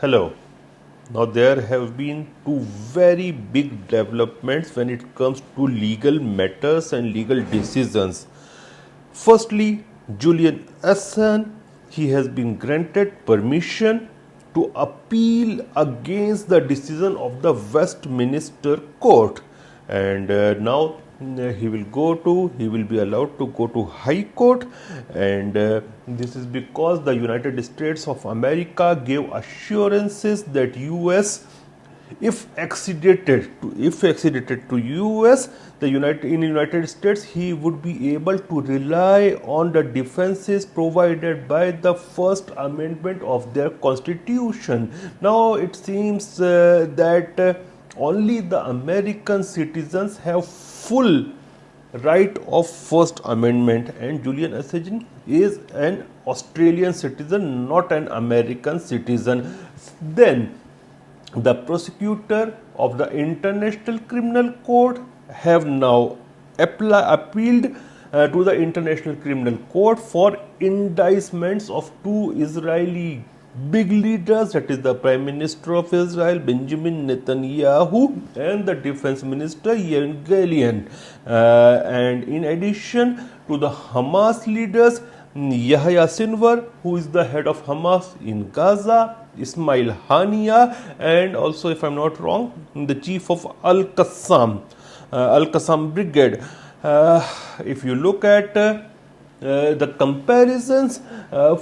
Hello. Now, there have been two very big developments when it comes to legal matters and legal decisions. Firstly, Julian Assange, he has been granted permission to appeal against the decision of the Westminster Court, and now he will be allowed to go to High Court, and this is because the United States of America gave assurances that US, if extradited to US, in United States, he would be able to rely on the defenses provided by the First Amendment of their Constitution. Now it seems that only the American citizens have full right of First Amendment, and Julian Assange is an Australian citizen, not an American citizen. Then the prosecutor of the International Criminal Court have now appealed to the International Criminal Court for indictments of two Israeli big leaders, that is the Prime Minister of Israel Benjamin Netanyahu and the Defense Minister Yair Lapid, and in addition to the Hamas leaders Yahya Sinwar, who is the head of Hamas in Gaza, Ismail Hania, and also, if I'm not wrong, the chief of Al-Qassam Brigade. If you look at the comparisons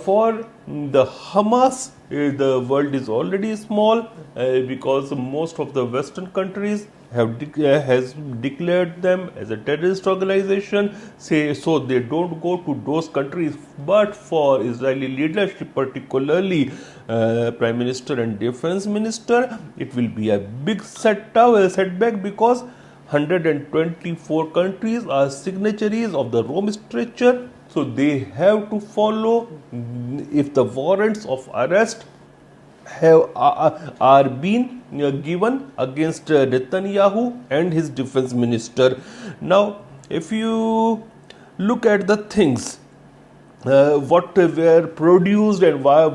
for the Hamas, the world is already small because most of the Western countries has declared them as a terrorist organization, so they don't go to those countries. But for Israeli leadership, particularly Prime Minister and Defense Minister, it will be a big setback because 124 countries are signatories of the Rome Statute, so they have to follow if the warrants of arrest are being given against Netanyahu and his defense minister. Now, if you look at the things what were produced and why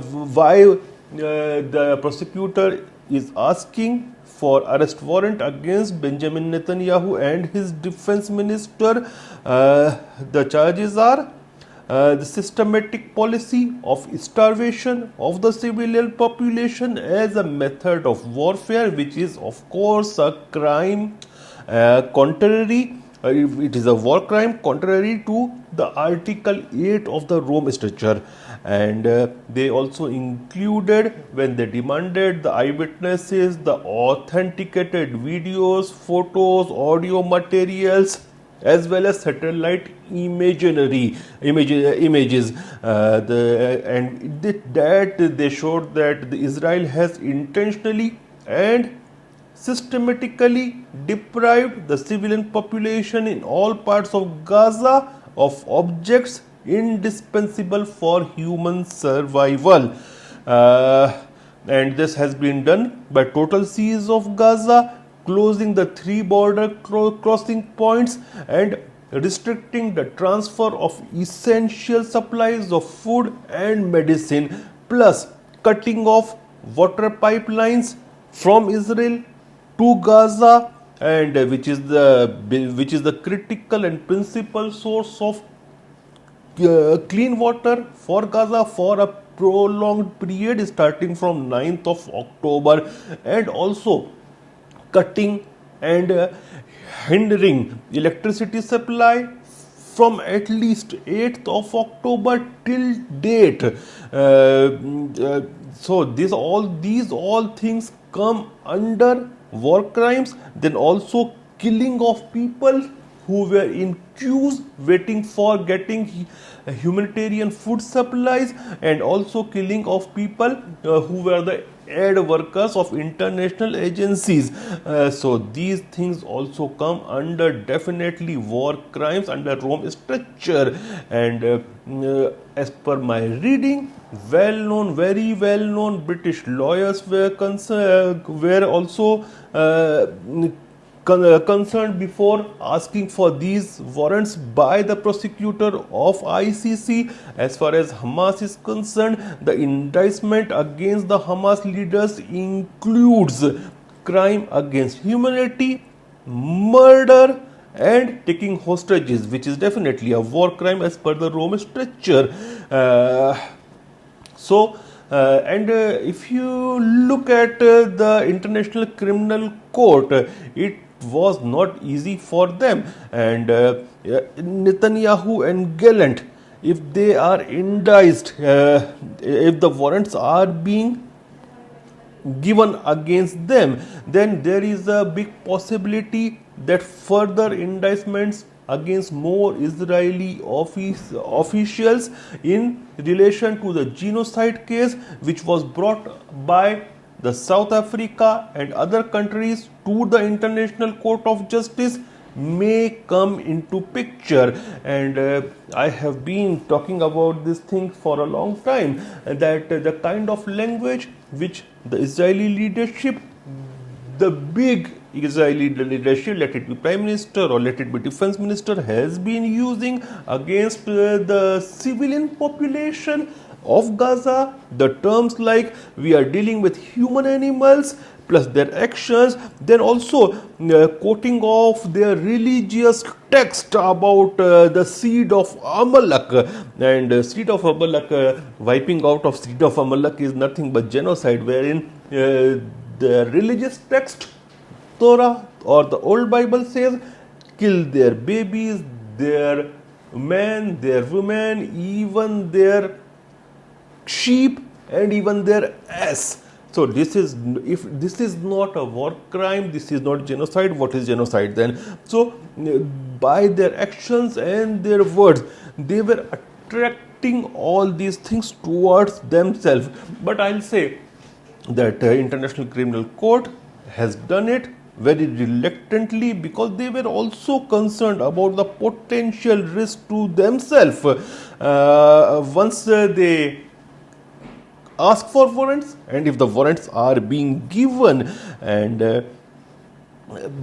the prosecutor is asking for arrest warrant against Benjamin Netanyahu and his defense minister, the charges are the systematic policy of starvation of the civilian population as a method of warfare, which is of course a crime it is a war crime contrary to the Article 8 of the Rome Statute. And they also included, when they demanded the eyewitnesses, the authenticated videos, photos, audio materials, as well as satellite images. That they showed that Israel has intentionally and systematically deprived the civilian population in all parts of Gaza of objects indispensable for human survival. And this has been done by total siege of Gaza, closing the 3 border crossing points and restricting the transfer of essential supplies of food and medicine, plus cutting off water pipelines from Israel to Gaza, and which is the critical and principal source of clean water for Gaza for a prolonged period starting from 9th of October, and also cutting and hindering electricity supply from at least 8th of October till date. So these all things come under war crimes. Then also killing of people who were in queues waiting for getting humanitarian food supplies, and also killing of people who were the aid workers of international agencies. So these things also come under definitely war crimes under Rome Statute. And as per my reading, very well known British lawyers were also concerned before asking for these warrants by the prosecutor of ICC. As far as Hamas is concerned, the indictment against the Hamas leaders includes crime against humanity, murder, and taking hostages, which is definitely a war crime as per the Rome Statute. If you look at the International Criminal Court, it was not easy for them. And Netanyahu and Gallant, if they are indicted, if the warrants are being given against them, then there is a big possibility that further indictments against more Israeli officials in relation to the genocide case, which was brought by the South Africa and other countries to the International Court of Justice, may come into picture. And I have been talking about this thing for a long time, that the kind of language which the Israeli leadership, the big Israeli leadership, let it be Prime Minister or let it be Defense Minister, has been using against the civilian population of Gaza, the terms like we are dealing with human animals, plus their actions, then also quoting of their religious text about the seed of Amalek. And seed of Amalek, wiping out of seed of Amalek is nothing but genocide, wherein the religious text, Torah or the old Bible, says kill their babies, their men, their women, even their sheep, and even their ass. So this is, if this is not a war crime, this is not genocide, what is genocide then? So by their actions and their words, they were attracting all these things towards themselves. But I'll say that International Criminal Court has done it very reluctantly, because they were also concerned about the potential risk to themselves. Once they ask for warrants, and if the warrants are being given, and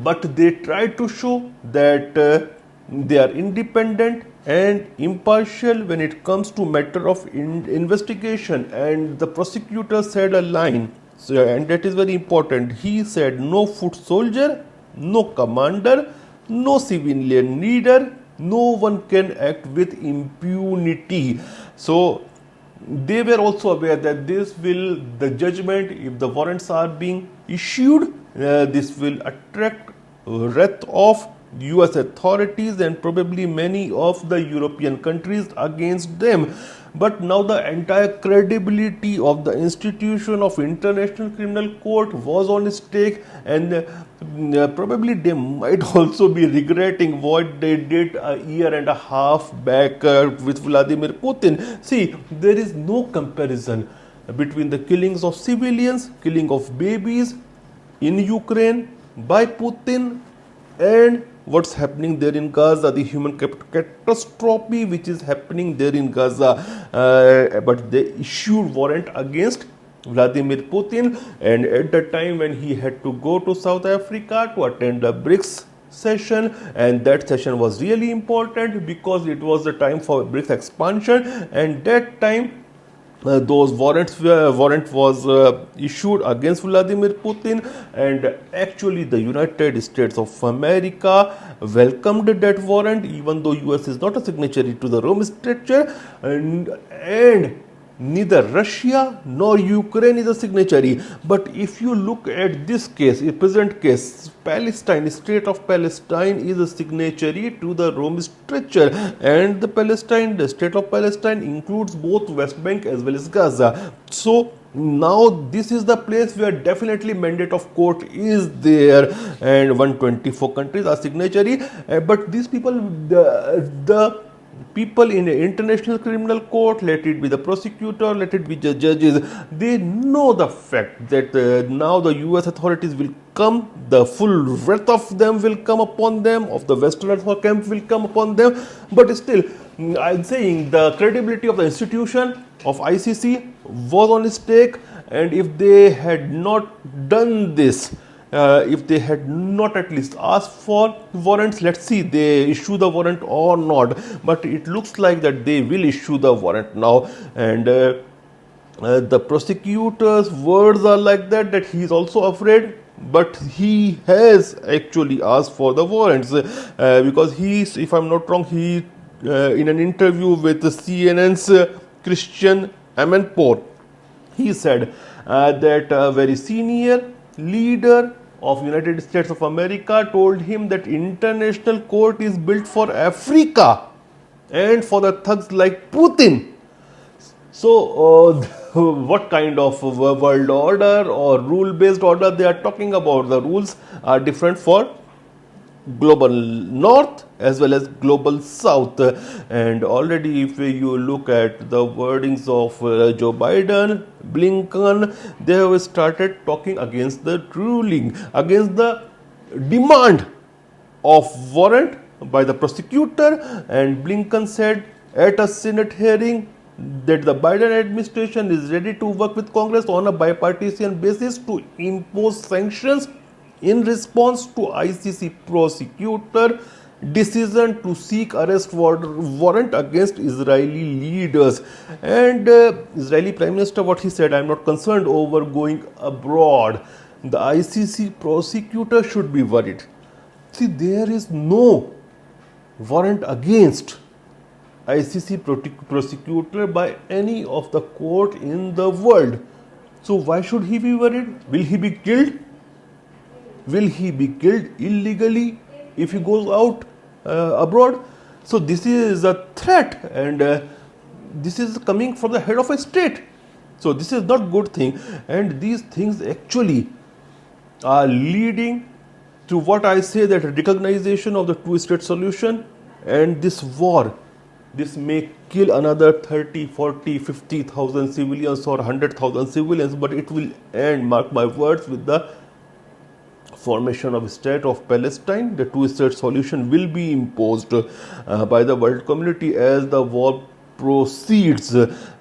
but they try to show that they are independent and impartial when it comes to matter of investigation. And the prosecutor said a line, and that is very important. He said, no foot soldier, no commander, no civilian leader, no one can act with impunity. So they were also aware that this will, the judgment, if the warrants are being issued, this will attract wrath of US authorities and probably many of the European countries against them. But now the entire credibility of the institution of International Criminal Court was on stake, and probably they might also be regretting what they did a year and a half back with Vladimir Putin. See, there is no comparison between the killings of civilians, killing of babies in Ukraine by Putin, and what's happening there in Gaza, the human catastrophe which is happening there in Gaza. But they issued warrant against Vladimir Putin, and at the time when he had to go to South Africa to attend the BRICS session, and that session was really important because it was the time for BRICS expansion, and that time those warrant was issued against Vladimir Putin, and actually the United States of America welcomed that warrant, even though US is not a signatory to the Rome Statute, and neither Russia nor Ukraine is a signatory. But if you look at this case, a present case, Palestine, state of Palestine is a signatory to the Rome Statute, and the state of Palestine includes both West Bank as well as Gaza. So now this is the place where definitely mandate of court is there, and 124 countries are signatory. But these people, the people in the International Criminal Court, let it be the prosecutor, let it be the judges, they know the fact that now the US authorities will come, the full wrath of them will come upon them, of the Western camp will come upon them. But still, I'm saying the credibility of the institution of ICC was on stake, and if they had not done this, if they had not at least asked for warrants. Let's see they issue the warrant or not, but it looks like that they will issue the warrant now. And the prosecutor's words are like that he is also afraid, but he has actually asked for the warrants, because he, if I'm not wrong, he in an interview with the CNN's Christian Amanpour, he said that a very senior leader of United States of America told him that international court is built for Africa and for the thugs like Putin. So, what kind of world order or rule-based order they are talking about? The rules are different for global north as well as global south. And already if you look at the wordings of Joe Biden, Blinken, they have started talking against the ruling, against the demand of warrant by the prosecutor. And Blinken said at a Senate hearing that the Biden administration is ready to work with Congress on a bipartisan basis to impose sanctions in response to ICC prosecutor decision to seek arrest warrant against Israeli leaders. And Israeli Prime Minister, what he said, I'm not concerned over going abroad. The ICC prosecutor should be worried. See, there is no warrant against ICC prosecutor by any of the court in the world. So why should he be worried? Will he be killed? Will he be killed illegally if he goes out abroad? So this is a threat, and this is coming from the head of a state. So this is not good thing, and these things actually are leading to what I say, that recognition of the two-state solution. And this war, this may kill another 30, 40, 50,000 civilians or 100,000 civilians, but it will end, mark my words, with the formation of state of Palestine. The two-state solution will be imposed by the world community as the war proceeds,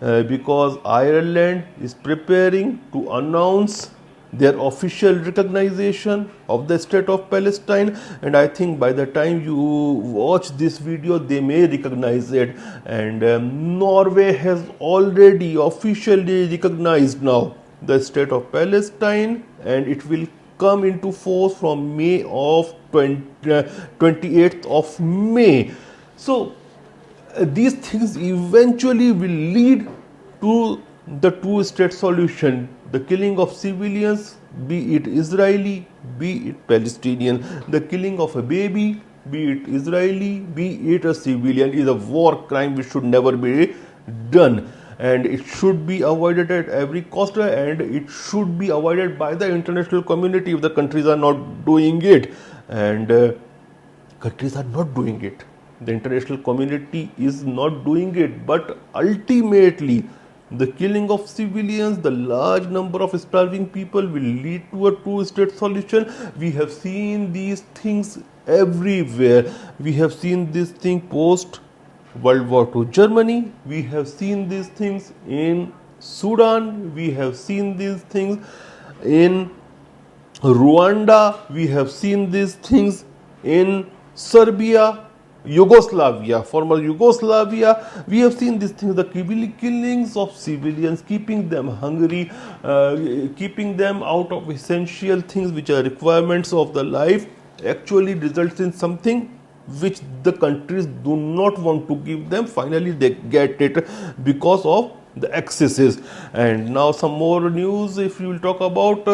because Ireland is preparing to announce their official recognition of the state of Palestine, and I think by the time you watch this video they may recognize it. And Norway has already officially recognized now the state of Palestine, and it will come into force from May of 28th of May. So these things eventually will lead to the two-state solution. The killing of civilians, be it Israeli, be it Palestinian, the killing of a baby, be it Israeli, be it a civilian, is a war crime which should never be done. And it should be avoided at every cost, and it should be avoided by the international community if the countries are not doing it. And countries are not doing it. The international community is not doing it. But ultimately, the killing of civilians, the large number of starving people will lead to a two-state solution. We have seen these things everywhere. We have seen this thing post World War II Germany, we have seen these things in Sudan, we have seen these things in Rwanda, we have seen these things in Serbia, Yugoslavia, former Yugoslavia. We have seen these things, the killings of civilians, keeping them hungry, keeping them out of essential things which are requirements of the life, actually results in something which the countries do not want to give them. Finally they get it because of the excesses. And now some more news. If you will talk about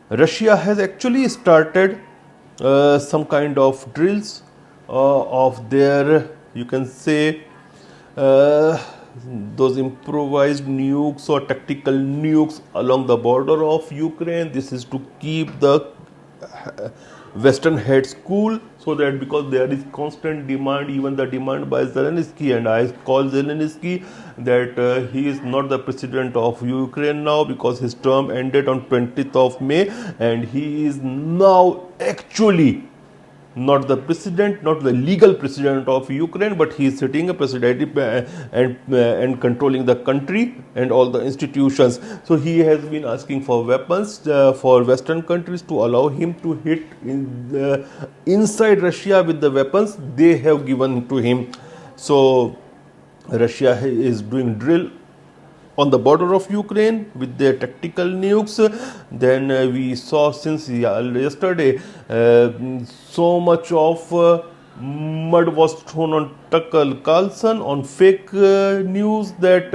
Russia has actually started some kind of drills of their, you can say, those improvised nukes or tactical nukes along the border of Ukraine. This is to keep the Western heads cool, so that because there is constant demand, even the demand by Zelensky, and I call Zelensky that he is not the president of Ukraine now, because his term ended on 20th of May, and he is now actually not the president, not the legal president of Ukraine, but he is sitting a president and controlling the country and all the institutions. So he has been asking for weapons for Western countries to allow him to hit inside Russia with the weapons they have given to him. So Russia is doing drill on the border of Ukraine with their tactical nukes. Then we saw since yesterday so much of mud was thrown on Tucker Carlson on fake news that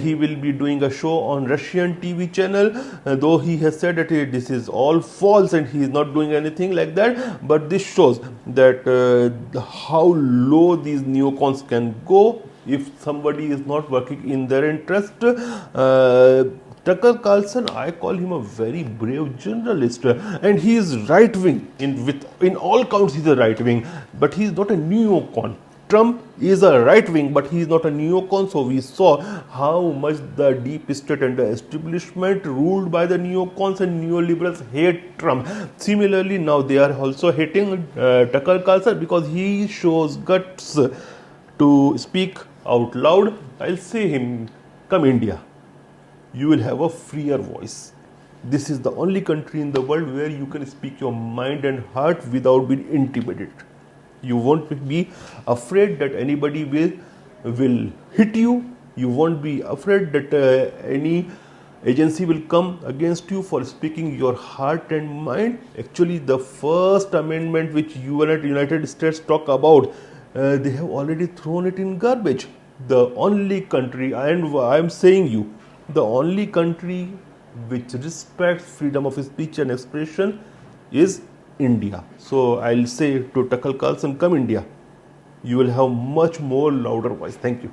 he will be doing a show on Russian TV channel, though he has said that this is all false and he is not doing anything like that. But this shows that how low these neocons can go if somebody is not working in their interest. Tucker Carlson, I call him a very brave journalist, and he is right wing. In all counts, he's a right wing, but he is not a neocon. Trump is a right wing, but he is not a neocon. So we saw how much the deep state and the establishment ruled by the neocons and neoliberals hate Trump. Similarly, now they are also hating Tucker Carlson because he shows guts to speak out loud. I'll say him, come India, you will have a freer voice. This is the only country in the world where you can speak your mind and heart without being intimidated. You won't be afraid that anybody will hit you. You won't be afraid that any agency will come against you for speaking your heart and mind. Actually, the First Amendment which United States talk about, they have already thrown it in garbage. The only country, and I'm saying you, the only country which respects freedom of speech and expression is India. So I'll say to Tucker Carlson, come India. You will have much more louder voice. Thank you.